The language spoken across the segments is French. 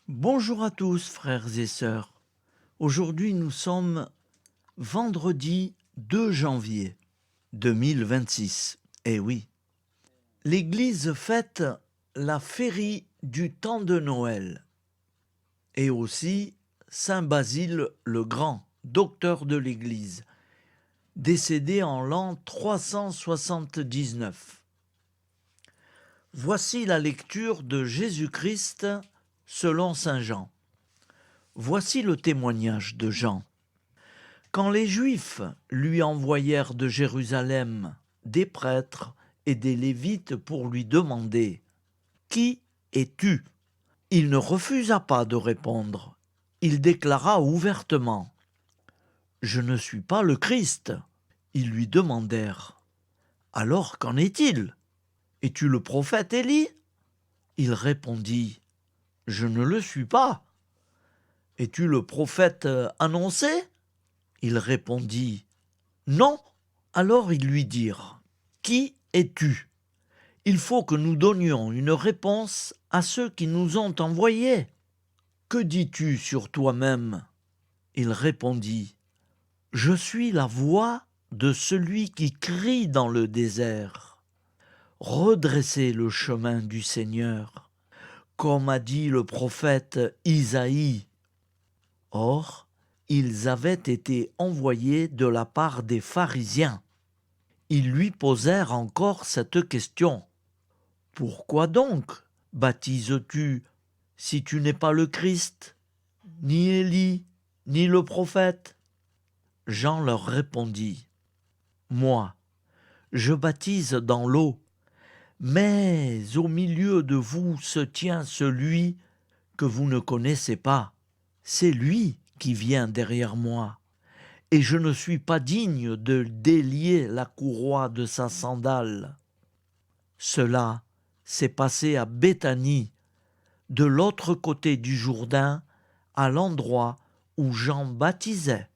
Bonjour à tous, frères et sœurs. Aujourd'hui, nous sommes vendredi 2 janvier 2026. Eh oui, l'Église fête la féerie du temps de Noël et aussi Saint Basile le Grand, docteur de l'Église, décédé en l'an 379. Voici la lecture de Jésus-Christ selon Saint Jean. Voici le témoignage de Jean. Quand les Juifs lui envoyèrent de Jérusalem des prêtres et des Lévites pour lui demander « Qui es-tu » il ne refusa pas de répondre. Il déclara ouvertement « Je ne suis pas le Christ ». Ils lui demandèrent « Alors qu'en est-il ? Es-tu le prophète Élie ?» Il répondit « Je ne le suis pas. » « Es-tu le prophète annoncé ?» Il répondit « Non. » Alors ils lui dirent « Qui es-tu ? Il faut que nous donnions une réponse à ceux qui nous ont envoyés. Que dis-tu sur toi-même » Il répondit « Je suis la voix de celui qui crie dans le désert. Redressez le chemin du Seigneur, comme a dit le prophète Isaïe. » Or, ils avaient été envoyés de la part des pharisiens. Ils lui posèrent encore cette question. « Pourquoi donc baptises-tu si tu n'es pas le Christ, ni Élie, ni le prophète ?» Jean leur répondit. « Moi, je baptise dans l'eau, mais au milieu de vous se tient celui que vous ne connaissez pas. C'est lui qui vient derrière moi, et je ne suis pas digne de délier la courroie de sa sandale. » Cela s'est passé à Béthanie, de l'autre côté du Jourdain, à l'endroit où Jean baptisait.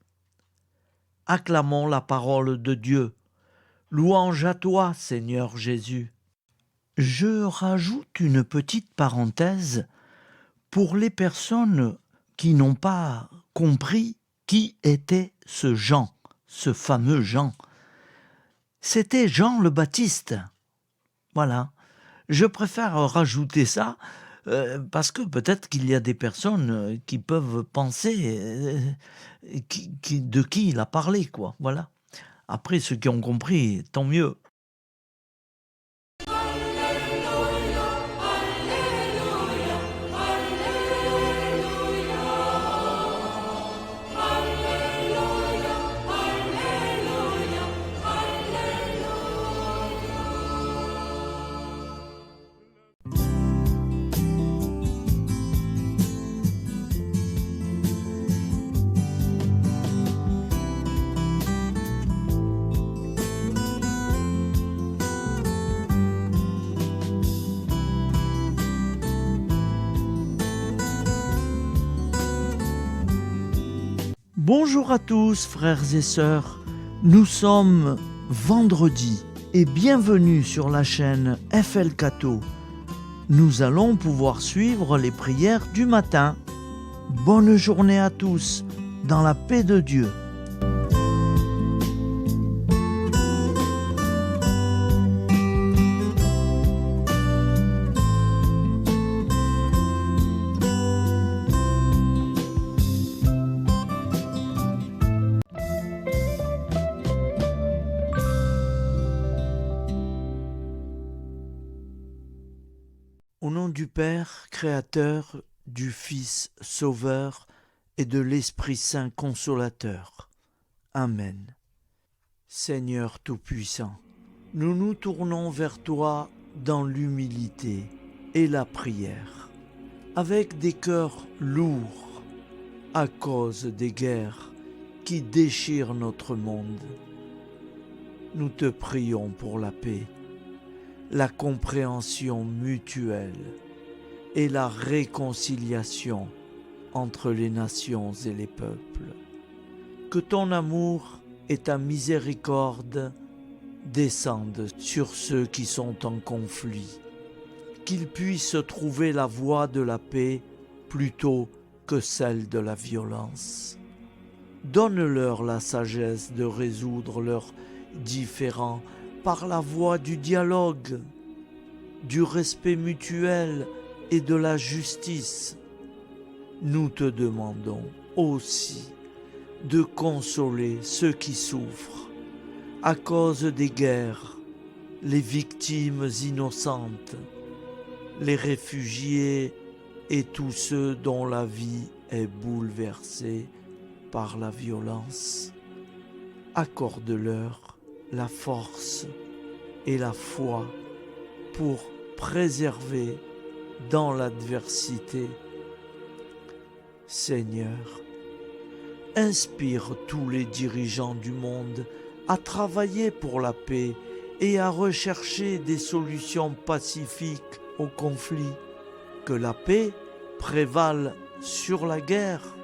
Acclamons la parole de Dieu. Louange à toi, Seigneur Jésus. Je rajoute une petite parenthèse pour les personnes qui n'ont pas compris qui était ce Jean, ce fameux Jean. C'était Jean le Baptiste. Voilà. Je préfère rajouter ça parce que peut-être qu'il y a des personnes qui peuvent penser de qui il a parlé, quoi. Voilà. Après, ceux qui ont compris, tant mieux. Bonjour à tous, frères et sœurs. Nous sommes vendredi et bienvenue sur la chaîne FL Cato. Nous allons pouvoir suivre les prières du matin. Bonne journée à tous, dans la paix de Dieu. Au nom du Père, Créateur, du Fils, Sauveur et de l'Esprit Saint Consolateur. Amen. Seigneur Tout-Puissant, nous nous tournons vers toi dans l'humilité et la prière, avec des cœurs lourds à cause des guerres qui déchirent notre monde. Nous te prions pour la paix, la compréhension mutuelle et la réconciliation entre les nations et les peuples. Que ton amour et ta miséricorde descendent sur ceux qui sont en conflit, qu'ils puissent trouver la voie de la paix plutôt que celle de la violence. Donne-leur la sagesse de résoudre leurs différends par la voie du dialogue, du respect mutuel et de la justice. Nous te demandons aussi de consoler ceux qui souffrent à cause des guerres, les victimes innocentes, les réfugiés et tous ceux dont la vie est bouleversée par la violence. Accorde-leur la force et la foi pour préserver dans l'adversité. Seigneur, inspire tous les dirigeants du monde à travailler pour la paix et à rechercher des solutions pacifiques aux conflits. Que la paix prévale sur la guerre,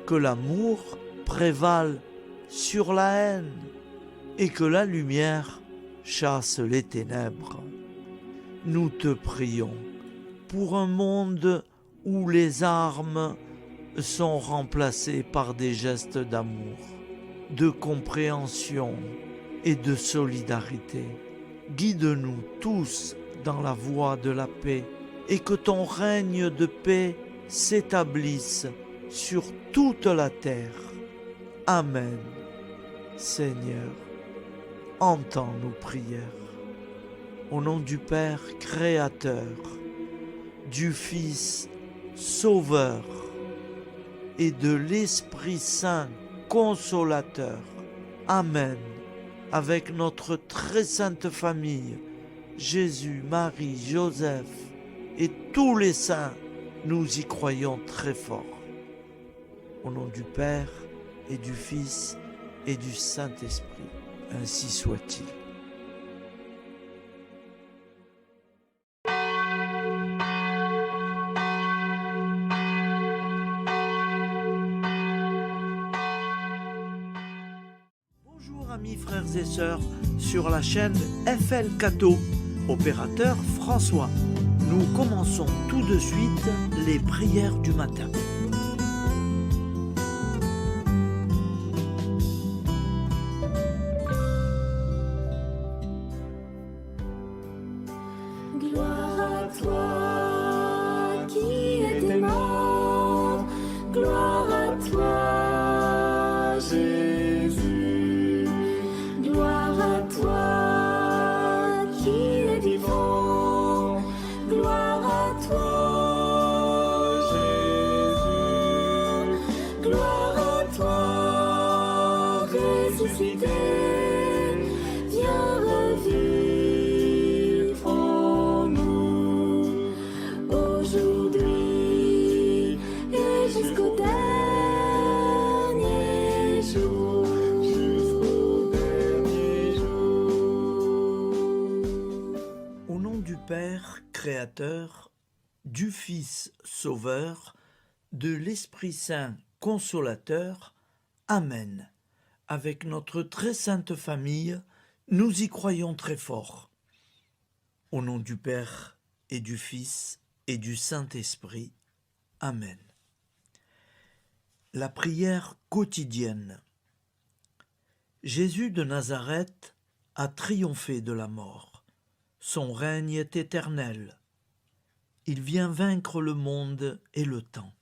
que l'amour prévale sur la haine et que la lumière chasse les ténèbres. Nous te prions pour un monde où les armes sont remplacées par des gestes d'amour, de compréhension et de solidarité. Guide-nous tous dans la voie de la paix et que ton règne de paix s'établisse sur toute la terre. Amen. Seigneur, entends nos prières. Au nom du Père Créateur, du Fils Sauveur et de l'Esprit Saint Consolateur. Amen. Avec notre très sainte famille, Jésus, Marie, Joseph et tous les saints, nous y croyons très fort. Au nom du Père et du Fils et du Saint-Esprit, ainsi soit-il. Bonjour amis frères et sœurs sur la chaîne FL Cato, opérateur François. Nous commençons tout de suite les prières du matin. Gloire à toi qui es mort, gloire à toi Jésus, gloire à toi qui es vivant, gloire à toi Jésus, gloire à toi ressuscité, viens revivre en nous aujourd'hui et jusqu'au dernier jour. Au nom du Père Créateur, du Fils Sauveur, de l'Esprit Saint Consolateur. Amen. Avec notre très sainte famille, nous y croyons très fort. Au nom du Père et du Fils et du Saint-Esprit. Amen. La prière quotidienne. Jésus de Nazareth a triomphé de la mort. Son règne est éternel. Il vient vaincre le monde et le temps.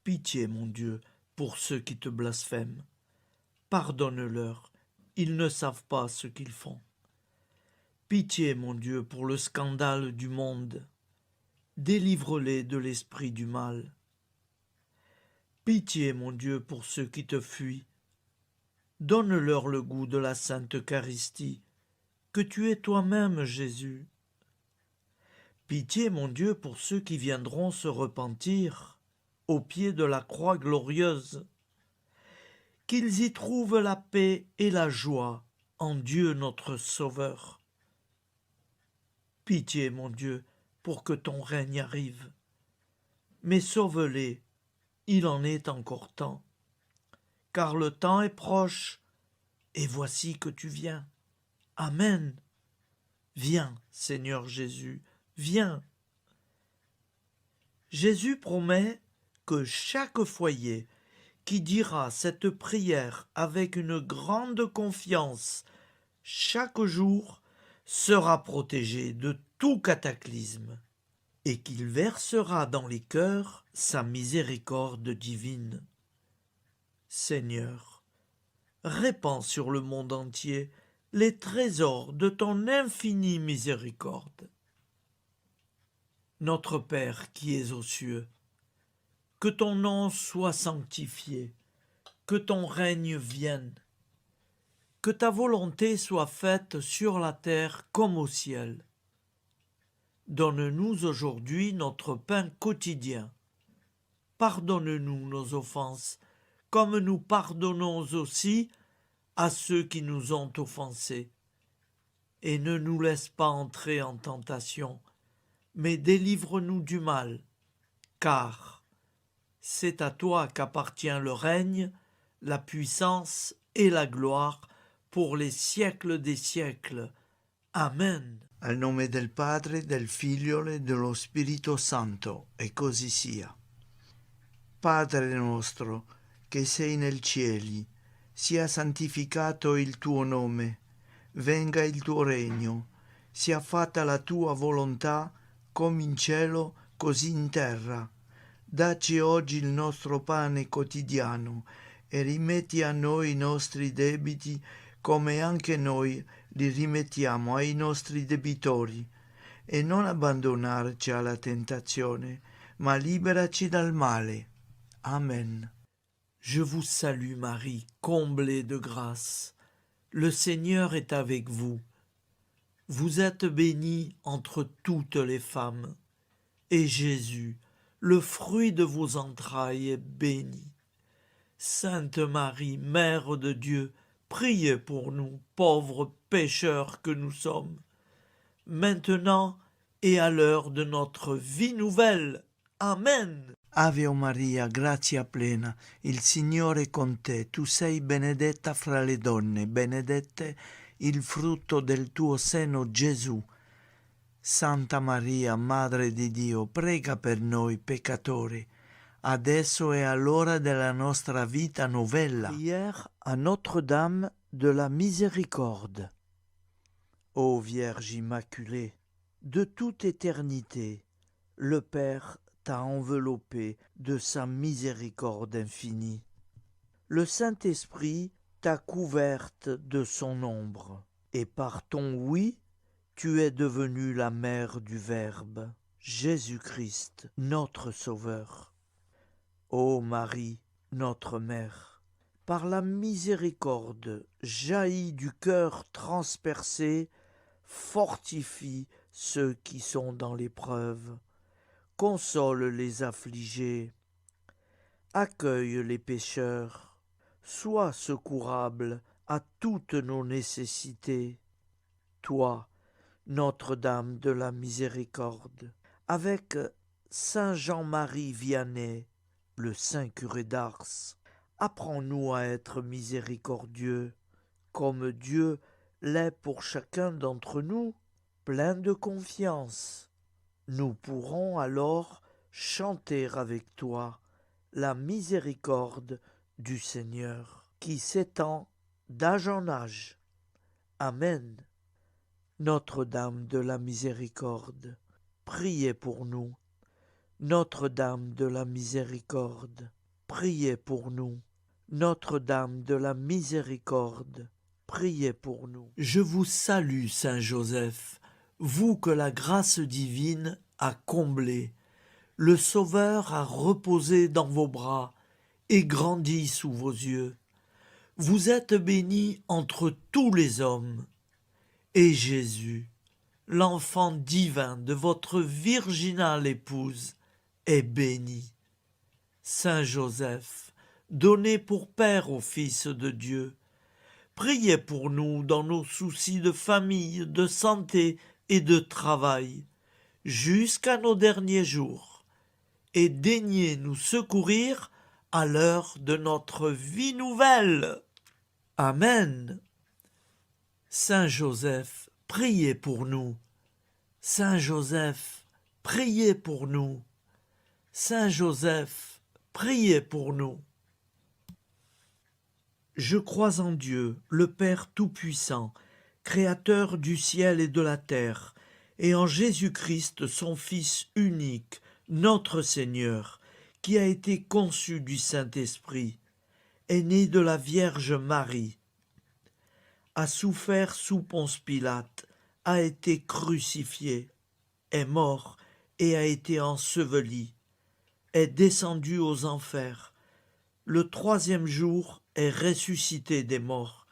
Pitié, mon Dieu, pour ceux qui te blasphèment. Pardonne-leur, ils ne savent pas ce qu'ils font. Pitié, mon Dieu, pour le scandale du monde. Délivre-les de l'esprit du mal. Pitié, mon Dieu, pour ceux qui te fuient. Donne-leur le goût de la Sainte Eucharistie, que tu es toi-même, Jésus. Pitié, mon Dieu, pour ceux qui viendront se repentir au pied de la croix glorieuse, qu'ils y trouvent la paix et la joie en Dieu notre Sauveur. Pitié, mon Dieu, pour que ton règne arrive. Mais sauve-les, il en est encore temps, car le temps est proche, et voici que tu viens. Amen. Viens, Seigneur Jésus, viens. Jésus promet que chaque foyer qui dira cette prière avec une grande confiance chaque jour sera protégé de tout cataclysme et qu'il versera dans les cœurs sa miséricorde divine. Seigneur, répands sur le monde entier les trésors de ton infinie miséricorde. Notre Père qui es aux cieux, que ton nom soit sanctifié, que ton règne vienne, que ta volonté soit faite sur la terre comme au ciel. Donne-nous aujourd'hui notre pain quotidien. Pardonne-nous nos offenses, comme nous pardonnons aussi à ceux qui nous ont offensés. Et ne nous laisse pas entrer en tentation, mais délivre-nous du mal, car c'est à toi qu'appartient le règne, la puissance et la gloire pour les siècles des siècles. Amen. Al nome del Padre, del Figlio e dello Spirito Santo, e così sia. Padre nostro, che sei nel cieli, sia santificato il tuo nome, venga il tuo regno, sia fatta la tua volontà, come in cielo, così in terra. Dacci oggi il nostro pane quotidiano e rimetti a noi i nostri debiti, come anche noi li rimettiamo ai nostri debitori, e non abbandonarci alla tentazione, ma liberaci dal male. Amen. Je vous salue Marie, comblée de grâce. Le Seigneur est avec vous. Vous êtes bénie entre toutes les femmes, et Jésus, le fruit de vos entrailles, est béni. Sainte Marie, Mère de Dieu, priez pour nous, pauvres pécheurs que nous sommes, maintenant et à l'heure de notre vie nouvelle. Amen. Ave Maria, grazia plena, il Signore è con te, tu sei benedetta fra le donne, benedetto il frutto del tuo seno, Gesù. Santa Maria, Madre di Dio, prega per noi peccatori, adesso e all'ora della nostra vita novella. Prière à Notre-Dame de la Miséricorde. Ô Vierge Immaculée, de toute éternité, le Père t'a enveloppé de sa miséricorde infinie. Le Saint-Esprit t'a couverte de son ombre, et par ton oui, tu es devenue la mère du Verbe, Jésus-Christ, notre Sauveur. Ô Marie, notre Mère, par la miséricorde jaillie du cœur transpercé, fortifie ceux qui sont dans l'épreuve, console les affligés, accueille les pécheurs, sois secourable à toutes nos nécessités. Toi, Notre-Dame de la Miséricorde, avec Saint Jean-Marie Vianney, le Saint curé d'Ars, apprends-nous à être miséricordieux, comme Dieu l'est pour chacun d'entre nous, plein de confiance. Nous pourrons alors chanter avec toi la miséricorde du Seigneur, qui s'étend d'âge en âge. Amen. Notre-Dame de la Miséricorde, priez pour nous. Notre-Dame de la Miséricorde, priez pour nous. Notre-Dame de la Miséricorde, priez pour nous. Je vous salue, Saint Joseph, vous que la grâce divine a comblé. Le Sauveur a reposé dans vos bras et grandi sous vos yeux. Vous êtes béni entre tous les hommes. Et Jésus, l'enfant divin de votre virginale épouse, est béni. Saint Joseph, donné pour Père au Fils de Dieu, priez pour nous dans nos soucis de famille, de santé et de travail, jusqu'à nos derniers jours, et daignez nous secourir à l'heure de notre vie nouvelle. Amen. Saint Joseph, priez pour nous. Saint Joseph, priez pour nous. Saint Joseph, priez pour nous. Je crois en Dieu, le Père Tout-Puissant, Créateur du ciel et de la terre, et en Jésus-Christ, son Fils unique, notre Seigneur, qui a été conçu du Saint-Esprit, est né de la Vierge Marie, a souffert sous Ponce Pilate, a été crucifié, est mort et a été enseveli, est descendu aux enfers. Le troisième jour est ressuscité des morts,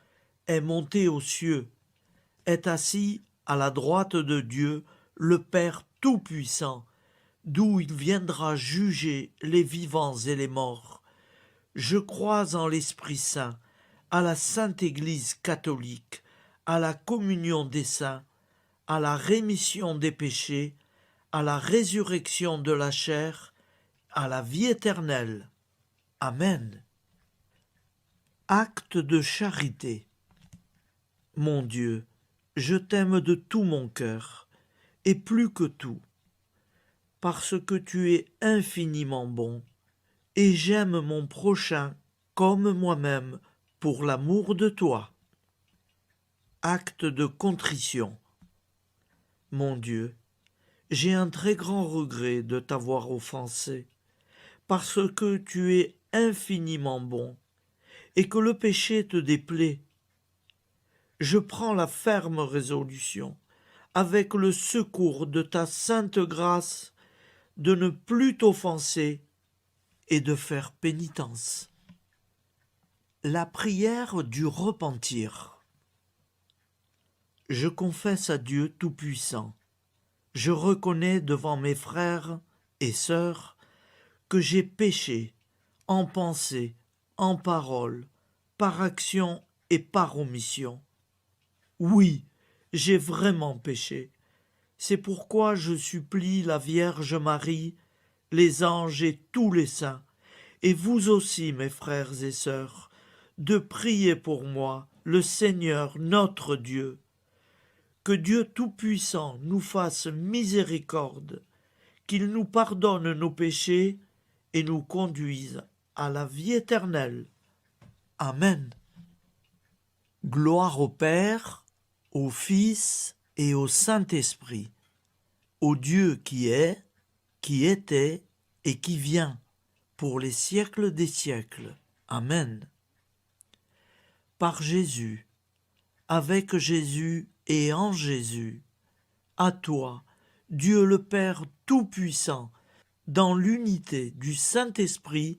est monté aux cieux, est assis à la droite de Dieu, le Père Tout-Puissant, d'où il viendra juger les vivants et les morts. Je crois en l'Esprit Saint, à la Sainte Église catholique, à la communion des saints, à la rémission des péchés, à la résurrection de la chair, à la vie éternelle. Amen. Acte de charité. Mon Dieu, je t'aime de tout mon cœur, et plus que tout, parce que tu es infiniment bon, et j'aime mon prochain comme moi-même pour l'amour de toi. Acte de contrition. Mon Dieu, j'ai un très grand regret de t'avoir offensé, parce que tu es infiniment bon, et que le péché te déplaît. Je prends la ferme résolution, avec le secours de ta sainte grâce, de ne plus t'offenser et de faire pénitence. La prière du repentir. Je confesse à Dieu Tout-Puissant, je reconnais devant mes frères et sœurs que j'ai péché en pensée, en parole, par action et par omission. Oui, j'ai vraiment péché. C'est pourquoi je supplie la Vierge Marie, les anges et tous les saints, et vous aussi, mes frères et sœurs, de prier pour moi, le Seigneur notre Dieu. Que Dieu Tout-Puissant nous fasse miséricorde, qu'il nous pardonne nos péchés et nous conduise à la vie éternelle. Amen. Gloire au Père, au Fils et au Saint-Esprit, au Dieu qui est, qui était et qui vient, pour les siècles des siècles. Amen. Par Jésus, avec Jésus et en Jésus, à toi, Dieu le Père Tout-Puissant, dans l'unité du Saint-Esprit,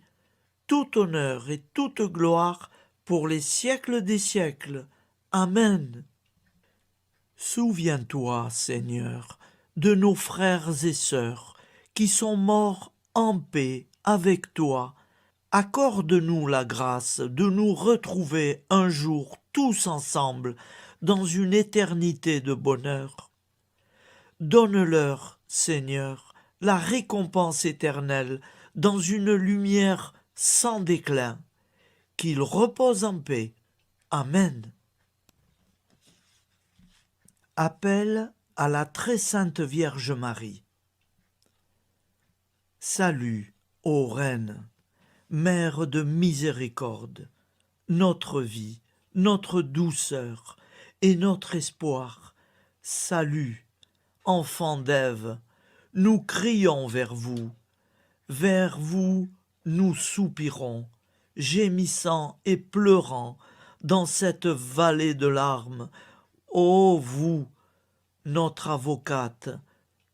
tout honneur et toute gloire pour les siècles des siècles. Amen. Souviens-toi, Seigneur, de nos frères et sœurs qui sont morts en paix avec toi. Accorde-nous la grâce de nous retrouver un jour tous ensemble dans une éternité de bonheur. Donne-leur, Seigneur, la récompense éternelle dans une lumière sans déclin. Qu'ils reposent en paix. Amen. Appel à la très sainte Vierge Marie. Salut, ô Reine, Mère de miséricorde, notre vie, notre douceur et notre espoir. Salut, enfant d'Ève, nous crions vers vous. Vers vous, nous soupirons, gémissant et pleurant dans cette vallée de larmes. Ô vous, notre avocate,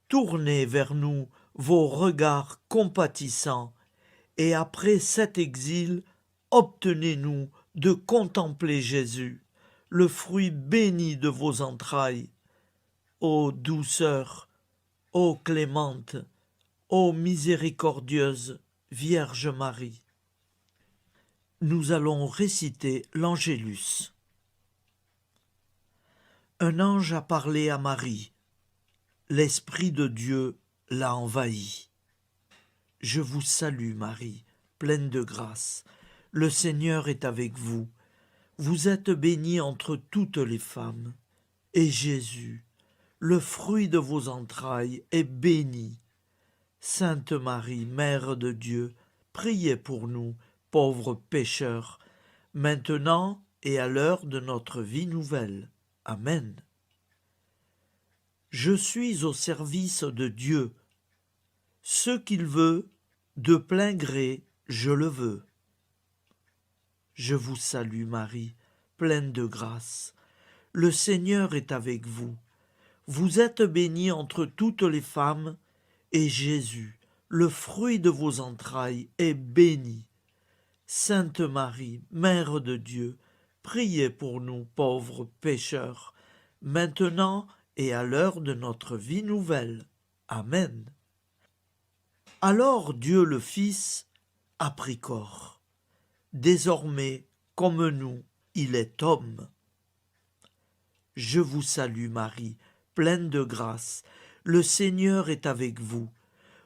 tournez vers nous vos regards compatissants, et après cet exil, obtenez-nous de contempler Jésus, le fruit béni de vos entrailles. Ô douceur, ô clémente, ô miséricordieuse Vierge Marie. Nous allons réciter l'Angélus. Un ange a parlé à Marie. L'Esprit de Dieu l'a envahie. Je vous salue, Marie, pleine de grâce. Le Seigneur est avec vous. Vous êtes bénie entre toutes les femmes. Et Jésus, le fruit de vos entrailles, est béni. Sainte Marie, Mère de Dieu, priez pour nous, pauvres pécheurs, maintenant et à l'heure de notre vie nouvelle. Amen. Je suis au service de Dieu. Ce qu'il veut, de plein gré, je le veux. Je vous salue Marie, pleine de grâce. Le Seigneur est avec vous. Vous êtes bénie entre toutes les femmes, et Jésus, le fruit de vos entrailles, est béni. Sainte Marie, Mère de Dieu, priez pour nous pauvres pécheurs, maintenant et à l'heure de notre vie nouvelle. Amen. Alors Dieu le Fils a pris corps. Désormais, comme nous, il est homme. Je vous salue Marie, pleine de grâce. Le Seigneur est avec vous.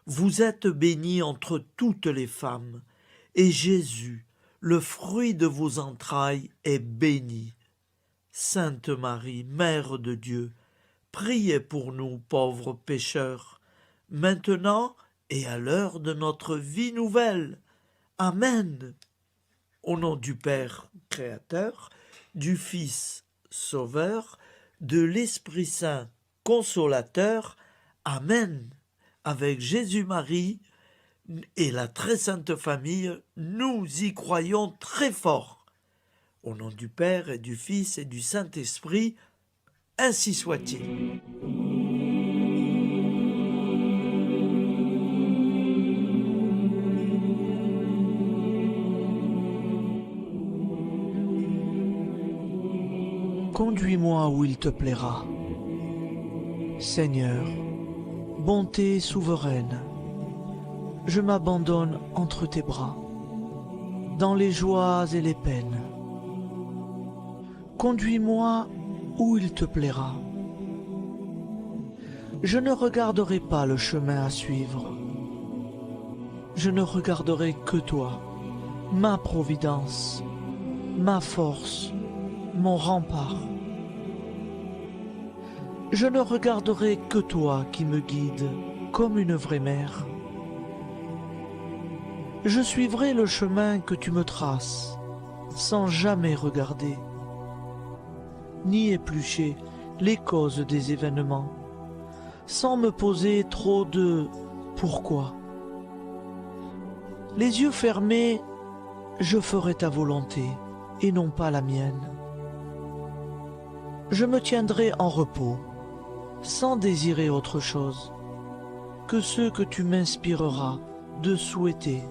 Vous êtes bénie entre toutes les femmes, et Jésus, le fruit de vos entrailles, est béni. Sainte Marie, Mère de Dieu, priez pour nous pauvres pécheurs, maintenant et à l'heure de notre vie nouvelle. Amen. Au nom du Père Créateur, du Fils Sauveur, de l'Esprit Saint Consolateur. Amen. Avec Jésus-Marie et la très sainte famille, nous y croyons très fort. Au nom du Père et du Fils et du Saint-Esprit, ainsi soit-il. Conduis-moi où il te plaira. Seigneur, bonté souveraine, je m'abandonne entre tes bras, dans les joies et les peines. Conduis-moi où il te plaira. Je ne regarderai pas le chemin à suivre. Je ne regarderai que toi, ma providence, ma force, mon rempart. Je ne regarderai que toi qui me guides comme une vraie mère. Je suivrai le chemin que tu me traces, sans jamais regarder, ni éplucher les causes des événements, sans me poser trop de « pourquoi ». Les yeux fermés, je ferai ta volonté et non pas la mienne. Je me tiendrai en repos, sans désirer autre chose que ce que tu m'inspireras de souhaiter.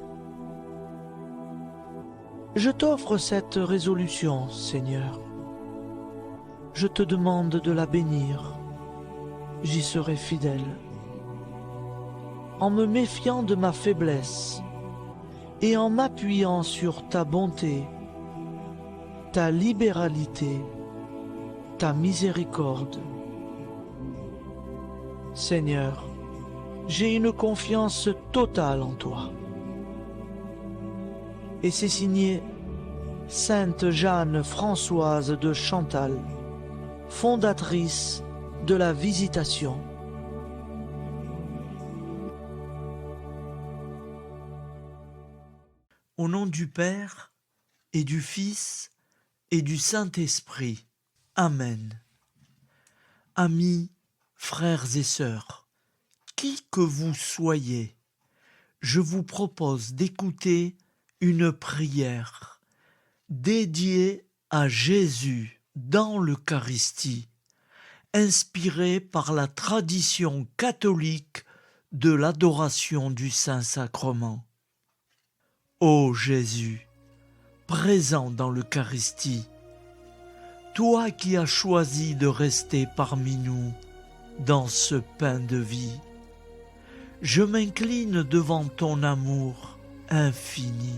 Je t'offre cette résolution, Seigneur. Je te demande de la bénir. J'y serai fidèle. En me méfiant de ma faiblesse et en m'appuyant sur ta bonté, ta libéralité, ta miséricorde. Seigneur, j'ai une confiance totale en toi. Et c'est signé Sainte Jeanne Françoise de Chantal, fondatrice de la Visitation. Au nom du Père et du Fils et du Saint-Esprit. Amen. Amis, frères et sœurs, qui que vous soyez, je vous propose d'écouter une prière dédiée à Jésus dans l'Eucharistie, inspirée par la tradition catholique de l'adoration du Saint-Sacrement. Ô Jésus, présent dans l'Eucharistie, toi qui as choisi de rester parmi nous dans ce pain de vie, je m'incline devant ton amour infini,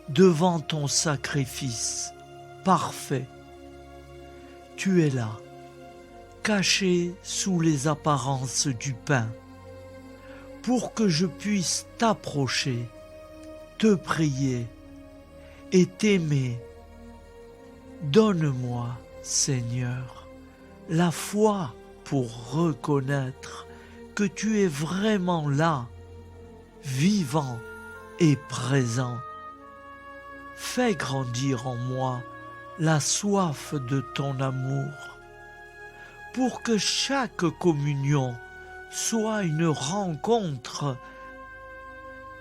devant ton sacrifice parfait. Tu es là, caché sous les apparences du pain, pour que je puisse t'approcher, te prier et t'aimer. Donne-moi, Seigneur, la foi pour reconnaître que tu es vraiment là, vivant et présent. Fais grandir en moi la soif de ton amour, pour que chaque communion soit une rencontre,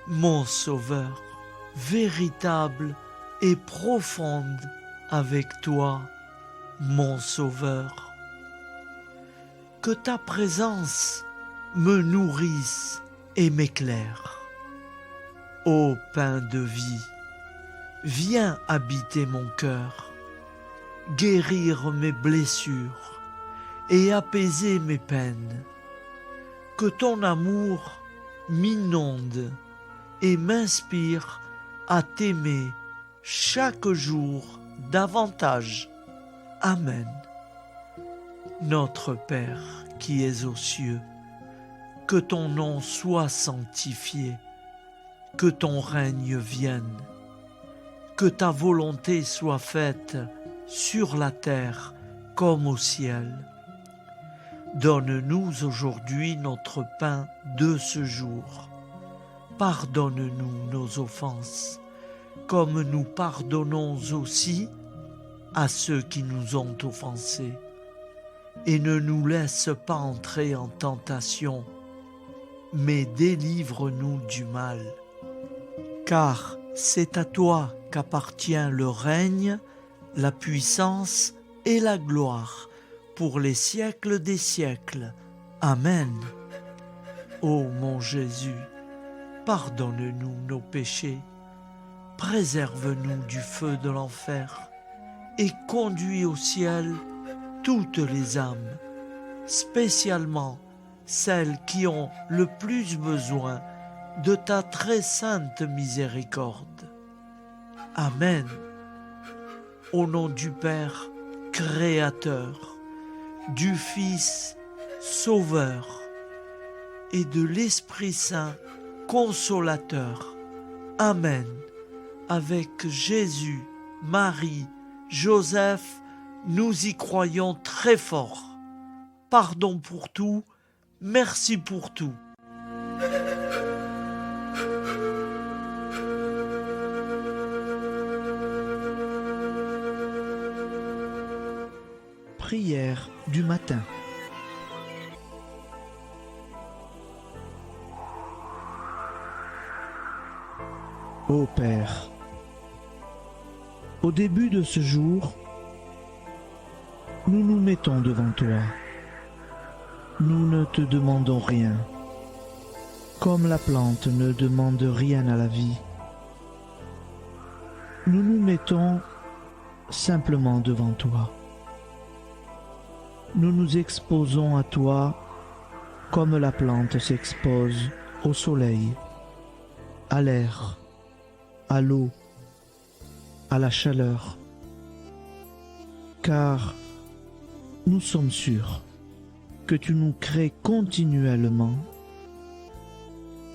mon Sauveur, véritable et profonde avec toi, mon Sauveur. Que ta présence me nourrisse et m'éclaire. Ô pain de vie, viens habiter mon cœur, guérir mes blessures et apaiser mes peines. Que ton amour m'inonde et m'inspire à t'aimer chaque jour davantage. Amen. Notre Père qui es aux cieux, que ton nom soit sanctifié, que ton règne vienne, que ta volonté soit faite sur la terre comme au ciel. Donne-nous aujourd'hui notre pain de ce jour. Pardonne-nous nos offenses, comme nous pardonnons aussi à ceux qui nous ont offensés. Et ne nous laisse pas entrer en tentation, mais délivre-nous du mal. Car c'est à toi qu'appartient le règne, la puissance et la gloire pour les siècles des siècles. Amen. Ô mon Jésus, pardonne-nous nos péchés, préserve-nous du feu de l'enfer et conduis au ciel toutes les âmes, spécialement celles qui ont le plus besoin de ta très sainte miséricorde. Amen. Au nom du Père Créateur, du Fils Sauveur et de l'Esprit Saint Consolateur. Amen. Avec Jésus, Marie, Joseph, nous y croyons très fort. Pardon pour tout, merci pour tout. Prière du matin. Ô Père, au début de ce jour, nous nous mettons devant toi. Nous ne te demandons rien, comme la plante ne demande rien à la vie. Nous nous mettons simplement devant toi. Nous nous exposons à toi comme la plante s'expose au soleil, à l'air, à l'eau, à la chaleur. Car nous sommes sûrs que tu nous crées continuellement.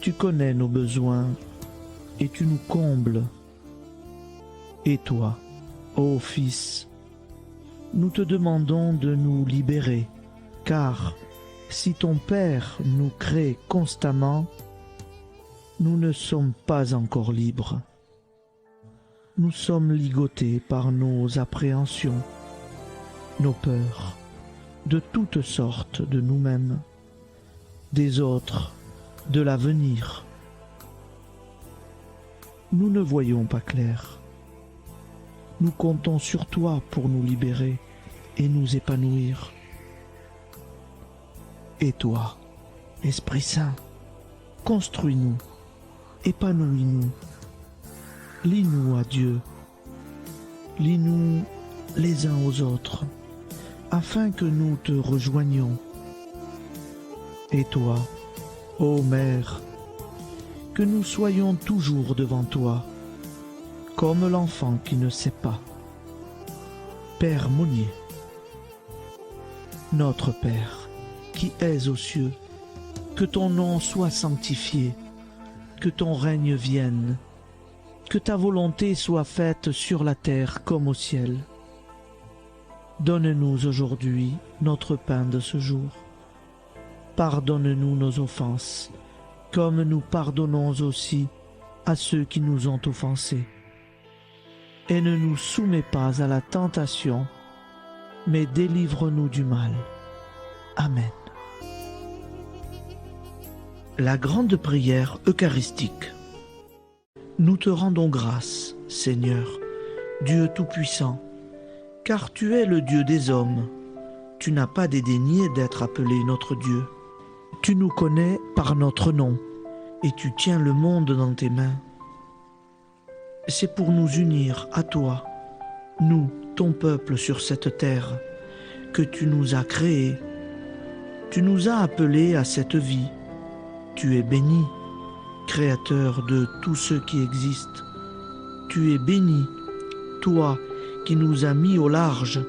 Tu connais nos besoins et tu nous combles. Et toi, ô Fils, nous te demandons de nous libérer, car si ton Père nous crée constamment, nous ne sommes pas encore libres. Nous sommes ligotés par nos appréhensions, nos peurs, de toutes sortes de nous-mêmes, des autres, de l'avenir. Nous ne voyons pas clair. Nous comptons sur toi pour nous libérer et nous épanouir. Et toi, Esprit Saint, construis-nous, épanouis-nous, lie-nous à Dieu, lie-nous les uns aux autres, afin que nous te rejoignions. Et toi, ô Mère, que nous soyons toujours devant toi, comme l'enfant qui ne sait pas. Père Monnier, notre Père, qui es aux cieux, que ton nom soit sanctifié, que ton règne vienne, que ta volonté soit faite sur la terre comme au ciel. Donne-nous aujourd'hui notre pain de ce jour. pardonne-nous nos offenses, comme nous pardonnons aussi à ceux qui nous ont offensés. Et ne nous soumets pas à la tentation, mais délivre-nous du mal. Amen. La grande prière eucharistique. Nous te rendons grâce, Seigneur, Dieu Tout-Puissant, car tu es le Dieu des hommes. Tu n'as pas dédaigné d'être appelé notre Dieu. Tu nous connais par notre nom, et tu tiens le monde dans tes mains. C'est pour nous unir à toi, nous, ton peuple sur cette terre, que tu nous as créés. Tu nous as appelés à cette vie. Tu es béni, Créateur de tout ce qui existe. Tu es béni, toi qui nous as mis au large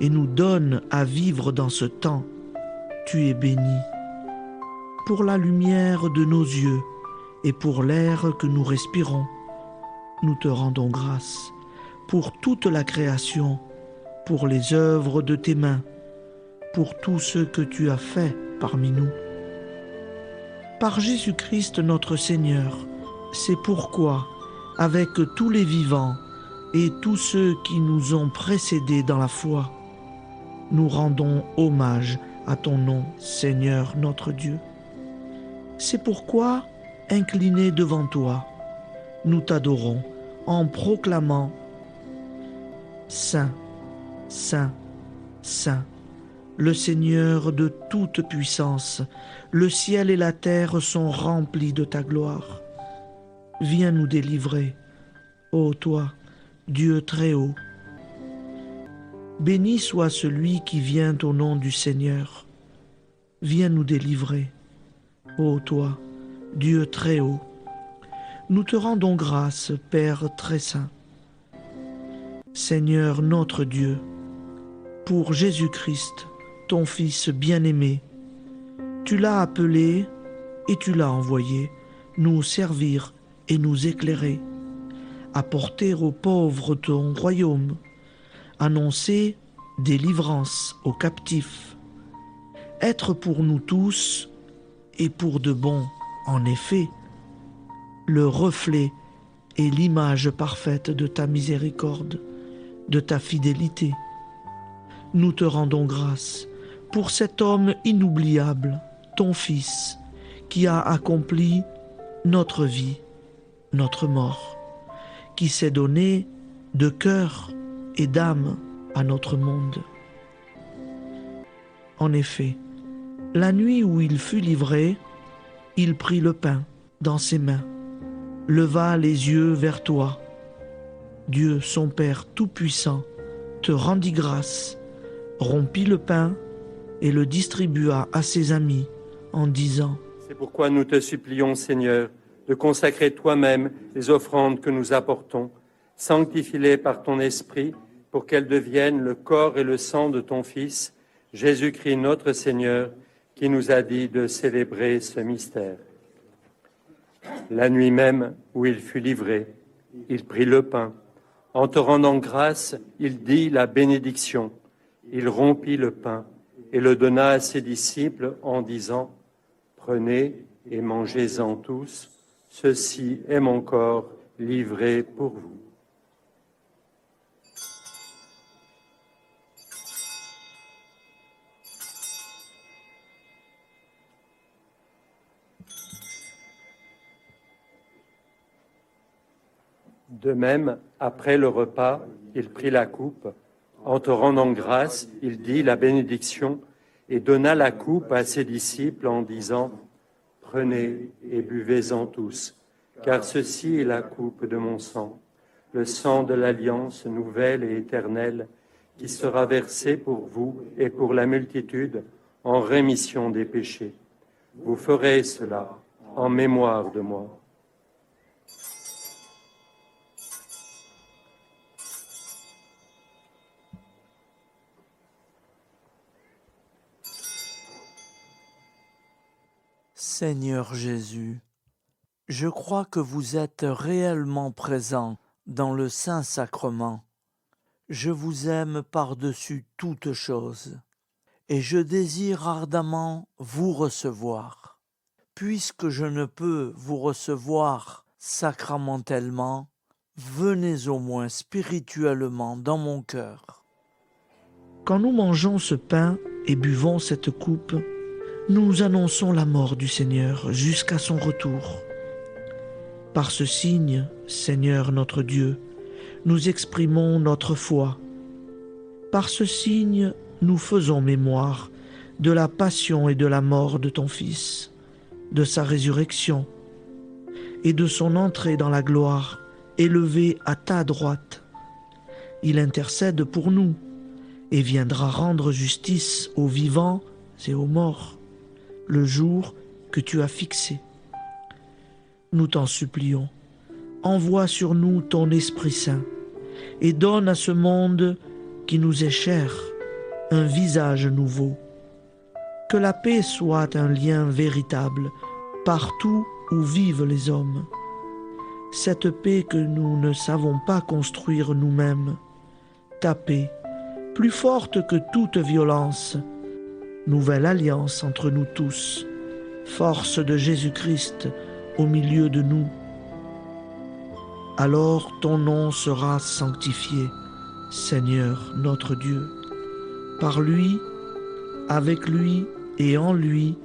et nous donnes à vivre dans ce temps. Tu es béni. Pour la lumière de nos yeux et pour l'air que nous respirons, nous te rendons grâce. Pour toute la création, pour les œuvres de tes mains, pour tout ce que tu as fait parmi nous. Par Jésus-Christ notre Seigneur, c'est pourquoi, avec tous les vivants et tous ceux qui nous ont précédés dans la foi, nous rendons hommage à ton nom, Seigneur notre Dieu. C'est pourquoi, inclinés devant toi, nous t'adorons en proclamant « Saint, Saint, Saint ». Le Seigneur de toute puissance, le ciel et la terre sont remplis de ta gloire. Viens nous délivrer, ô toi, Dieu très haut. Béni soit celui qui vient au nom du Seigneur. Viens nous délivrer, ô toi, Dieu très haut. Nous te rendons grâce, Père très saint. Seigneur notre Dieu, pour Jésus-Christ, ton Fils bien-aimé, tu l'as appelé et tu l'as envoyé nous servir et nous éclairer, apporter aux pauvres ton royaume, annoncer délivrance aux captifs, être pour nous tous et pour de bon, en effet, le reflet et l'image parfaite de ta miséricorde, de ta fidélité. Nous te rendons grâce pour cet homme inoubliable, ton Fils, qui a accompli notre vie, notre mort, qui s'est donné de cœur et d'âme à notre monde. En effet, la nuit où il fut livré, il prit le pain dans ses mains, leva les yeux vers toi. Dieu, son Père tout-puissant, te rendit grâce, rompit le pain et le distribua à ses amis en disant : C'est pourquoi nous te supplions, Seigneur, de consacrer toi-même les offrandes que nous apportons, sanctifie-les par ton Esprit, pour qu'elles deviennent le corps et le sang de ton Fils, Jésus-Christ notre Seigneur, qui nous a dit de célébrer ce mystère. La nuit même où il fut livré, il prit le pain. En te rendant grâce, il dit la bénédiction. Il rompit le pain et le donna à ses disciples en disant : Prenez et mangez-en tous, ceci est mon corps livré pour vous. De même, après le repas, il prit la coupe. En te rendant grâce, il dit la bénédiction et donna la coupe à ses disciples en disant : Prenez et buvez-en tous, car ceci est la coupe de mon sang, le sang de l'alliance nouvelle et éternelle, qui sera versé pour vous et pour la multitude en rémission des péchés. Vous ferez cela en mémoire de moi. Seigneur Jésus, je crois que vous êtes réellement présent dans le Saint-Sacrement. Je vous aime par-dessus toute chose, et je désire ardemment vous recevoir. Puisque je ne peux vous recevoir sacramentellement, venez au moins spirituellement dans mon cœur. Quand nous mangeons ce pain et buvons cette coupe, nous annonçons la mort du Seigneur jusqu'à son retour. Par ce signe, Seigneur notre Dieu, nous exprimons notre foi. Par ce signe, nous faisons mémoire de la passion et de la mort de ton Fils, de sa résurrection et de son entrée dans la gloire, élevé à ta droite. Il intercède pour nous et viendra rendre justice aux vivants et aux morts, le jour que tu as fixé. Nous t'en supplions, envoie sur nous ton Esprit Saint et donne à ce monde qui nous est cher un visage nouveau. Que la paix soit un lien véritable partout où vivent les hommes. Cette paix que nous ne savons pas construire nous-mêmes. Ta paix, plus forte que toute violence. Nouvelle alliance entre nous tous. Force de Jésus-Christ au milieu de nous. Alors ton nom sera sanctifié, Seigneur notre Dieu. Par lui, avec lui et en lui,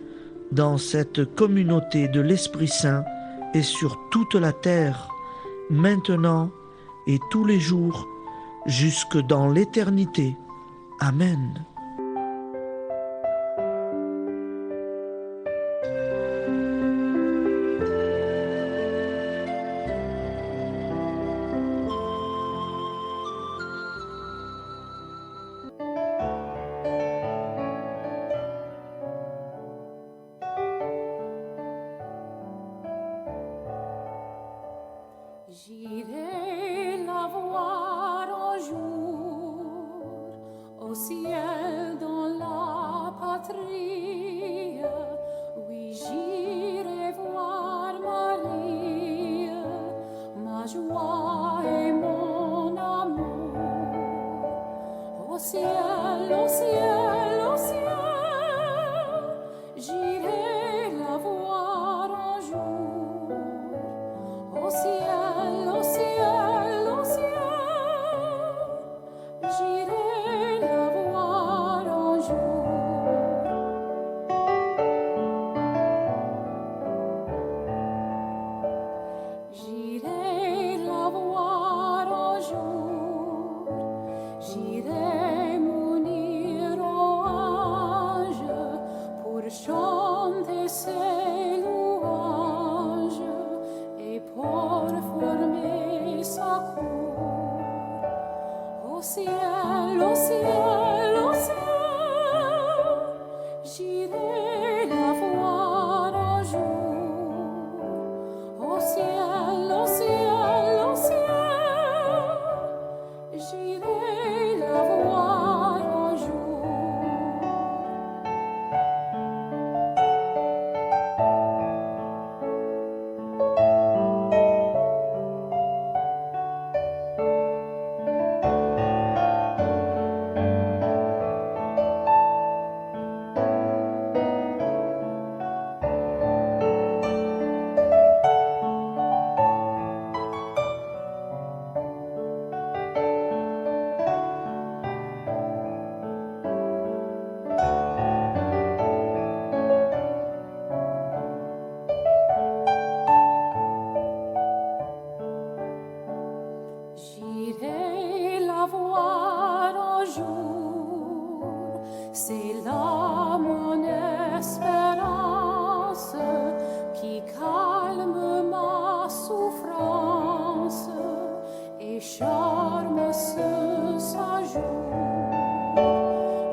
dans cette communauté de l'Esprit Saint et sur toute la terre, maintenant et tous les jours, jusque dans l'éternité. Amen. J'irai la voir un jour au ciel dans la patrie. Oui, j'irai voir Marie, ma joie et mon amour. Au ciel, au ciel, au ciel, j'irai la voir un jour. Au ciel, au ciel, au ciel, j'irai la voir un jour. J'irai la voir un jour, j'irai m'unir aux anges pour chanter ses louanges et pour former sa cour. Au ciel, au ciel, au ciel, j'irai la voir un jour. Au ciel, au ciel, au ciel, j'irai la voir un jour. J'irai la voir un jour, c'est là mon espérance qui calme ma souffrance et charme ce séjour.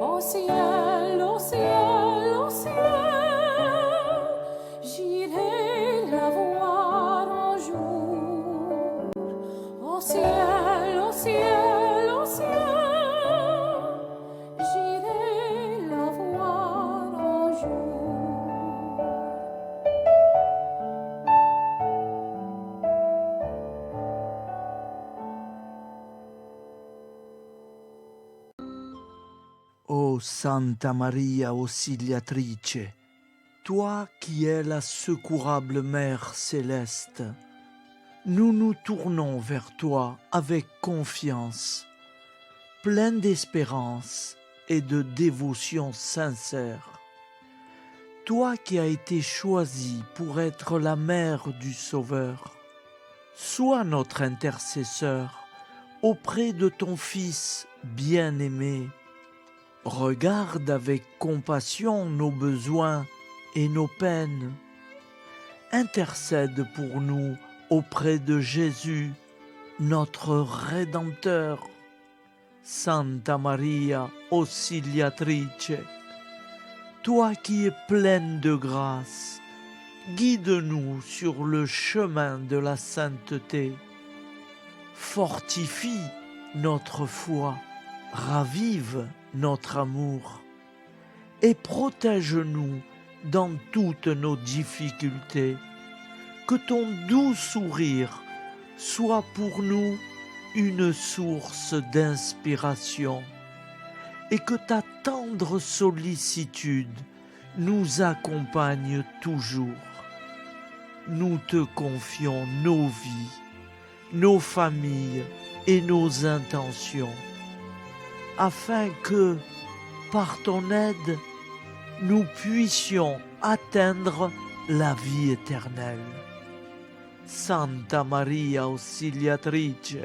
Au ciel, au ciel, au ciel, j'irai la voir un jour. Au ciel, au ciel, au ciel, j'irai la voir un jour. Ô Santa Maria Auxiliatrice, toi qui es la secourable Mère céleste, nous nous tournons vers toi avec confiance, plein d'espérance et de dévotion sincère. Toi qui as été choisie pour être la mère du Sauveur, sois notre intercesseur auprès de ton Fils bien-aimé. Regarde avec compassion nos besoins et nos peines. Intercède pour nous auprès de Jésus, notre Rédempteur. Santa Maria Auxiliatrice, toi qui es pleine de grâce, guide-nous sur le chemin de la sainteté. Fortifie notre foi, ravive notre amour et protège-nous dans toutes nos difficultés. Que ton doux sourire soit pour nous une source d'inspiration et que ta tendre sollicitude nous accompagne toujours. Nous te confions nos vies, nos familles et nos intentions, afin que, par ton aide, nous puissions atteindre la vie éternelle. Santa Maria Auxiliatrice,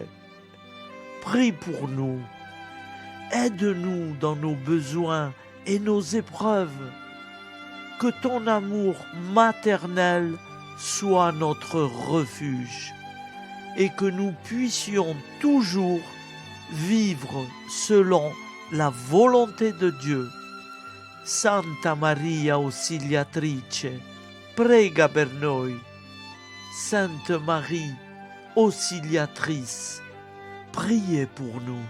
prie pour nous, aide-nous dans nos besoins et nos épreuves, que ton amour maternel soit notre refuge et que nous puissions toujours vivre selon la volonté de Dieu. Santa Maria Auxiliatrice, prega per noi. Sainte Marie, Auxiliatrice, priez pour nous.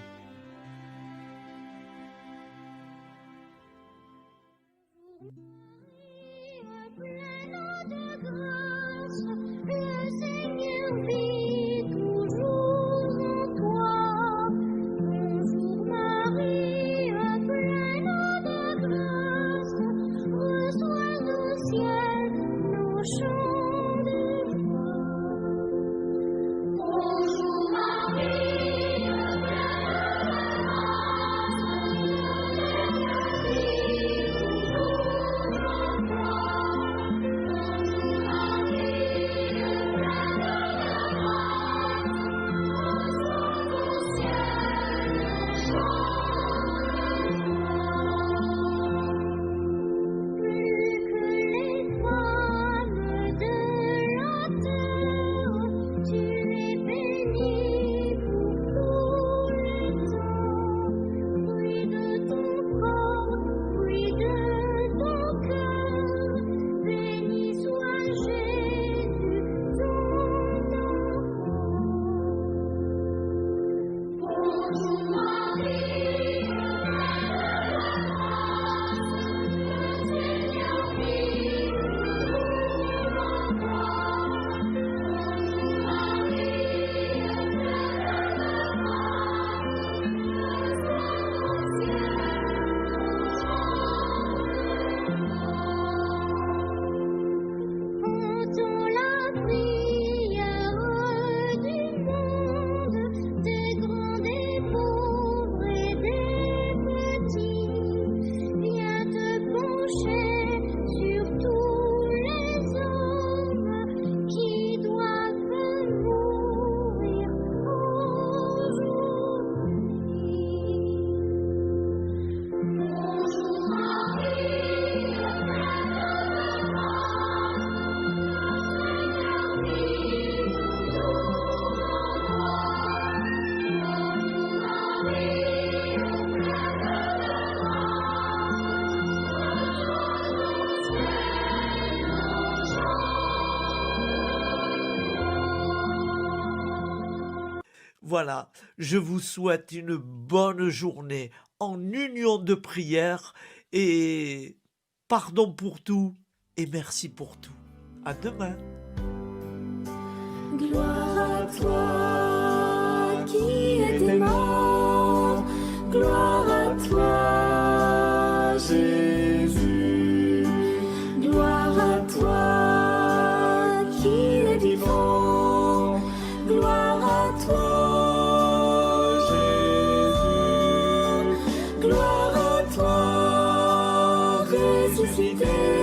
Voilà, je vous souhaite une bonne journée en union de prière et pardon pour tout et merci pour tout. À demain. Gloire à toi qui es mort, gloire à toi à toi, Jésus. Gloire à toi, ressuscité.